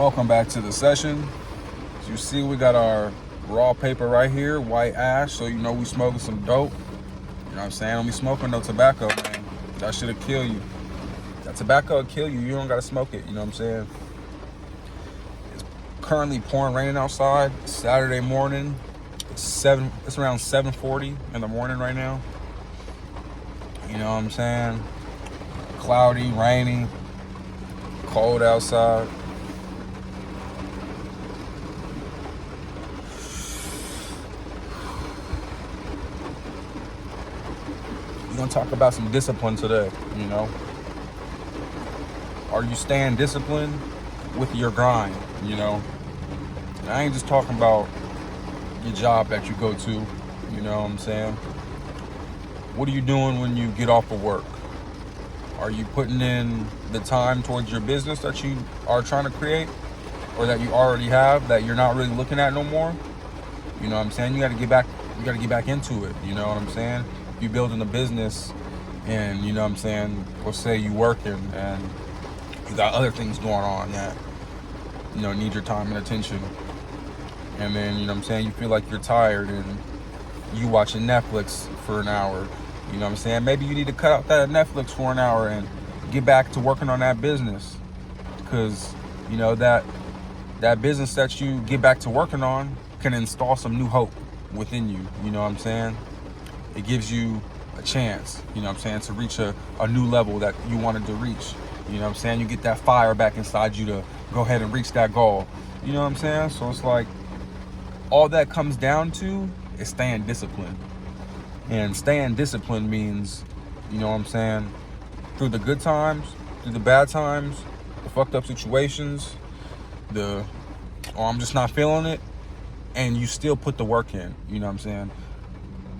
Welcome back to the session. As you see, we got our raw paper right here, white ash, so you know we smoking some dope. You know what I'm saying? Don't be smoking no tobacco, man. That shit'll kill you. That tobacco will kill you. You don't gotta smoke it, you know what I'm saying? It's currently pouring raining outside. Saturday morning. It's around 7:40 in the morning right now. You know what I'm saying? Cloudy, rainy, cold outside. We're gonna talk about some discipline today, you know. Are you staying disciplined with your grind, you know? And I ain't just talking about your job that you go to, you know what I'm saying? What are you doing when you get off of work? Are you putting in the time towards your business that you are trying to create, or that you already have that you're not really looking at no more? You know what I'm saying? You gotta get back into it, you know what I'm saying? You building a business and, you know what I'm saying, let's say you working and you got other things going on that, you know, need your time and attention. And then, you know what I'm saying, you feel like you're tired and you watching Netflix for an hour. You know what I'm saying? Maybe you need to cut out that Netflix for an hour and get back to working on that business. Because, you know, that business that you get back to working on can install some new hope within you. You know what I'm saying? It gives you a chance, you know what I'm saying, to reach a new level that you wanted to reach. You know what I'm saying? You get that fire back inside you to go ahead and reach that goal. You know what I'm saying? So it's like, all that comes down to is staying disciplined. And staying disciplined means, you know what I'm saying, through the good times, through the bad times, the fucked up situations, I'm just not feeling it, and you still put the work in, you know what I'm saying?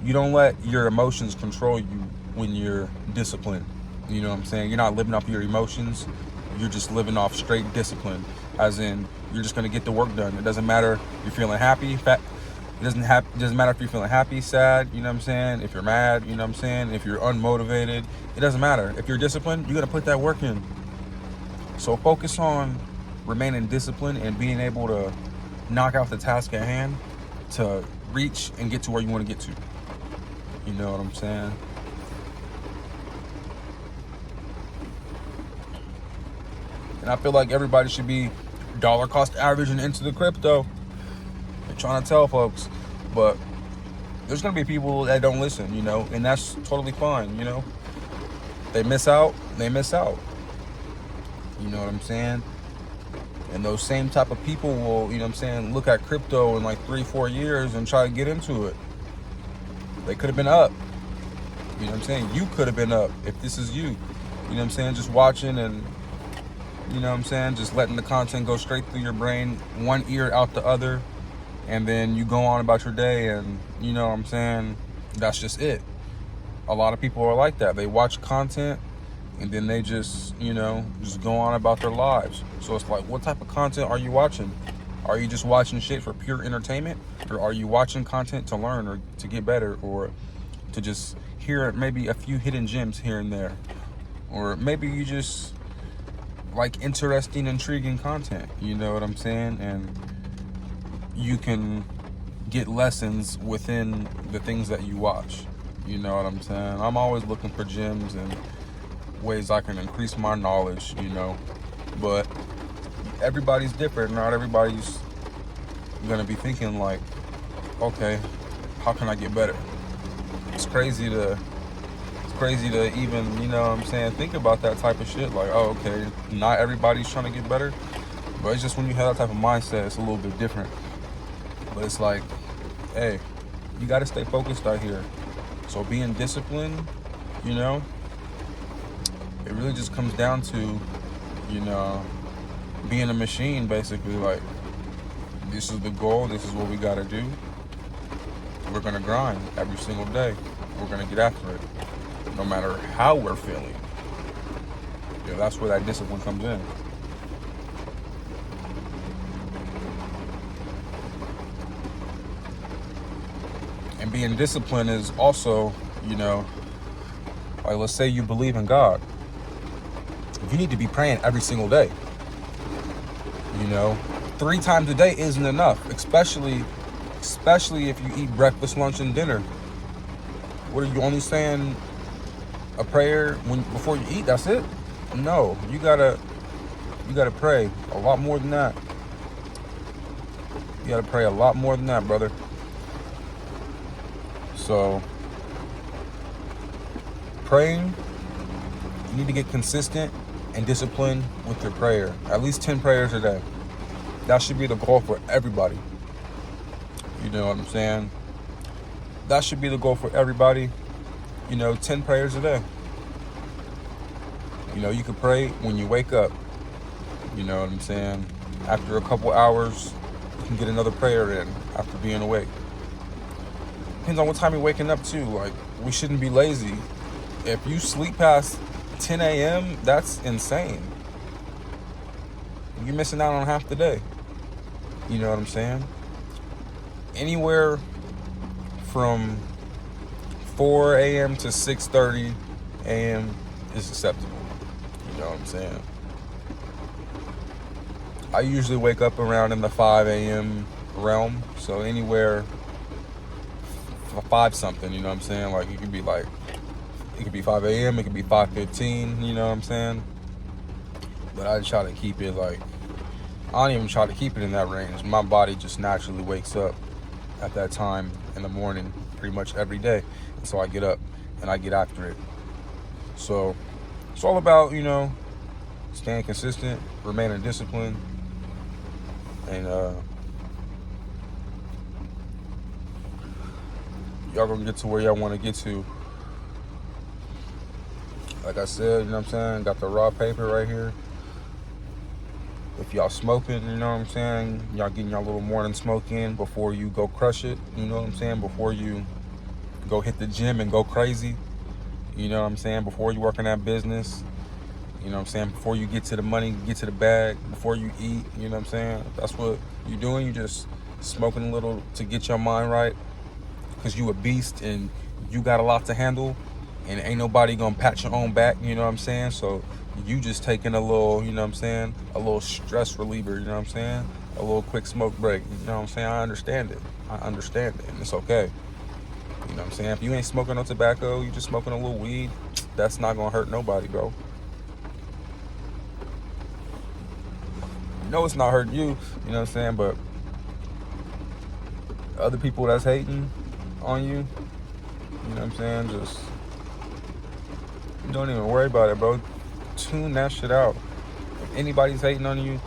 You don't let your emotions control you when you're disciplined. You know what I'm saying? You're not living off your emotions. You're just living off straight discipline. As in, you're just going to get the work done. It doesn't matter if you're feeling happy. It doesn't matter if you're feeling happy, sad, you know what I'm saying? If you're mad, you know what I'm saying? If you're unmotivated, it doesn't matter. If you're disciplined, you got to put that work in. So focus on remaining disciplined and being able to knock out the task at hand to reach and get to where you want to get to. You know what I'm saying? And I feel like everybody should be dollar cost averaging into the crypto. I'm trying to tell folks, but there's going to be people that don't listen, you know, and that's totally fine, you know. They miss out. You know what I'm saying? And those same type of people will, you know what I'm saying, look at crypto in like 3-4 years and try to get into it. They could have been up. You know what I'm saying? You could have been up if this is you. You know what I'm saying? Just watching and, you know what I'm saying, just letting the content go straight through your brain, one ear out the other, and then you go on about your day, and, you know what I'm saying, that's just it. A lot of people are like that. They watch content, and then they just, you know, just go on about their lives. So it's like, what type of content are you watching? Are you just watching shit for pure entertainment? Or are you watching content to learn or to get better, or to just hear maybe a few hidden gems here and there? Or maybe you just like interesting, intriguing content, you know what I'm saying? And you can get lessons within the things that you watch, you know what I'm saying? I'm always looking for gems and ways I can increase my knowledge, you know, but everybody's different. Not everybody's gonna be thinking like, okay, how can I get better? It's crazy to even, you know what I'm saying, think about that type of shit. Like, oh, okay, not everybody's trying to get better, but it's just when you have that type of mindset, it's a little bit different. But it's like, hey, you got to stay focused out here. So being disciplined, you know, it really just comes down to, you know, being a machine, basically. Like, this is the goal, this is what we got to do. We're going to grind every single day. We're going to get after it, no matter how we're feeling. Yeah, that's where that discipline comes in. And being disciplined is also, you know, like, let's say you believe in God. You need to be praying every single day. You You know, 3 times a day isn't enough, especially if you eat breakfast, lunch, and dinner. What are you only saying a prayer before you eat? That's it? No, you gotta pray a lot more than that. You gotta pray a lot more than that, brother. So, praying, you need to get consistent and disciplined with your prayer. At least 10 prayers a day. That should be the goal for everybody. You know what I'm saying? That should be the goal for everybody. 10 prayers a day. You can pray when you wake up. You know what I'm saying? After a couple hours, you can get another prayer in after being awake. Depends on what time you're waking up too. Like, we shouldn't be lazy. If you sleep past 10 a.m., that's insane. You're missing out on half the day. You know what I'm saying? Anywhere from 4 a.m. to 6:30 a.m. is acceptable. You know what I'm saying? I usually wake up around in the 5 a.m. realm. So anywhere 5 something, you know what I'm saying? Like, it could be 5 a.m., it could be 5:15, you know what I'm saying? But I try to keep it I don't even try to keep it in that range. My body just naturally wakes up at that time in the morning pretty much every day. And so I get up and I get after it. So it's all about, staying consistent, remaining disciplined, and y'all gonna get to where y'all want to get to. Like I said, you know what I'm saying? Got the raw paper right here. If y'all smoking, you know what I'm saying? Y'all getting y'all little morning smoke in before you go crush it, you know what I'm saying? Before you go hit the gym and go crazy, you know what I'm saying? Before you work in that business, you know what I'm saying? Before you get to the money, get to the bag, before you eat, you know what I'm saying? That's what you're doing. You just smoking a little to get your mind right, because you a beast and you got a lot to handle, and ain't nobody gonna pat your own back, you know what I'm saying? So you just taking a little, you know what I'm saying, a little stress reliever, you know what I'm saying, a little quick smoke break, you know what I'm saying? I understand it, and it's okay. You know what I'm saying? If you ain't smoking no tobacco, you just smoking a little weed, that's not gonna hurt nobody, bro. It's not hurting you, you know what I'm saying? But other people that's hating on you, you know what I'm saying, just don't even worry about it, bro. Tune that shit out. If anybody's hating on you,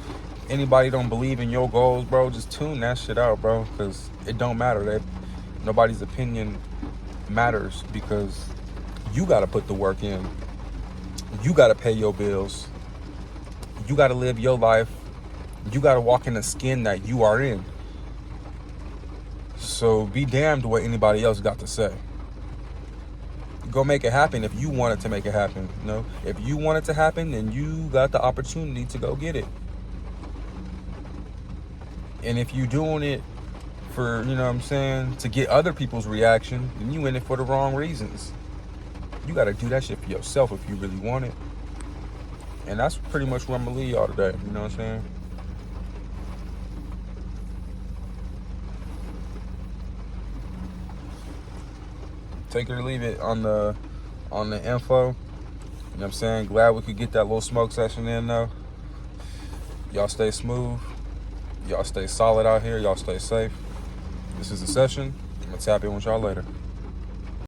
anybody don't believe in your goals, bro, just tune that shit out, bro, because it don't matter. Nobody's opinion matters, because you got to put the work in. You got to pay your bills. You got to live your life. You got to walk in the skin that you are in. So be damned what anybody else got to say. Go make it happen if you want it to make it happen. If you want it to happen, then you got the opportunity to go get it. And if you doing it for, you know what I'm saying, to get other people's reaction, then you in it for the wrong reasons. You got to do that shit for yourself if you really want it. And that's pretty much where I'm gonna leave y'all today. You know what I'm saying? Take it or leave it on the info. You know what I'm saying? Glad we could get that little smoke session in though. Y'all stay smooth. Y'all stay solid out here. Y'all stay safe. This is a session. I'm gonna tap in with y'all later.